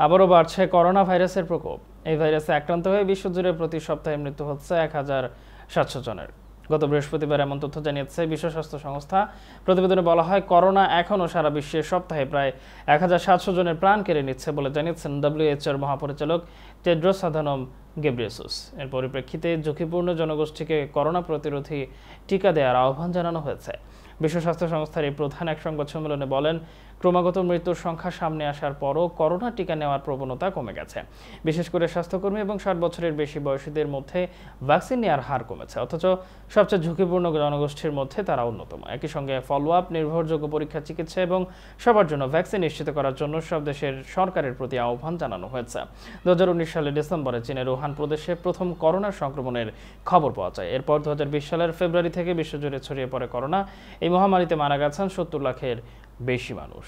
আবারও বাড়ছে করোনা ভাইরাসের প্রকোপ। এই ভাইরাসে আক্রান্ত হয়ে বিশ্বজুড়ে প্রতি সপ্তাহে মৃত্যু হচ্ছে 1700 জনের। গত বৃহস্পতিবার এমন তথ্য জানিয়েছে বিশ্ব স্বাস্থ্য সংস্থা। প্রতিবেদনে বলা হয়, করোনা এখনও সারা বিশ্বে সপ্তাহে প্রায় 1700 জনের প্রাণ কেড়ে নিচ্ছে বলে জানিয়েছেন WHO-র মহাপরিচালক টেড্রোস আধানম গেব্রিয়েসুস। এর পরিপ্রেক্ষিতে ঝুঁকিপূর্ণ জনগোষ্ঠীকে করোনা প্রতিরোধী টিকা দেওয়ার আহ্বান জানানো হয়েছে। বিশ্ব স্বাস্থ্য সংস্থার এই প্রধান এক সংবাদ সম্মেলনে বলেন, ক্রমাগত মৃত্যুর সংখ্যা সামনে আসার পরও করোনা টিকা নেওয়ার প্রবণতা কমে গেছে। বিশেষ করে স্বাস্থ্যকর্মী এবং 60 বছরের বেশি বয়সীদের মধ্যে ভ্যাকসিন নেওয়ার হার কমেছে, অথচ সবচেয়ে ঝুঁকিপূর্ণ জনগোষ্ঠীর মধ্যে তারা অন্যতম। একই সঙ্গে ফলো আপ, নির্ভরযোগ্য পরীক্ষা, চিকিৎসা এবং সবার জন্য ভ্যাকসিন নিশ্চিত করার জন্য সব দেশের সরকারের প্রতি আহ্বান জানানো হয়েছে। 2019 সালের ডিসেম্বরে চীনের উহান প্রদেশে প্রথম করোনা সংক্রমণের খবর পাওয়া যায়। এরপর 2020 সালের ফেব্রুয়ারি থেকে বিশ্বজুড়ে ছড়িয়ে পড়ে করোনা। এই মহামারীতে মারা গেছেন 70 লাখের বেশি মানুষ।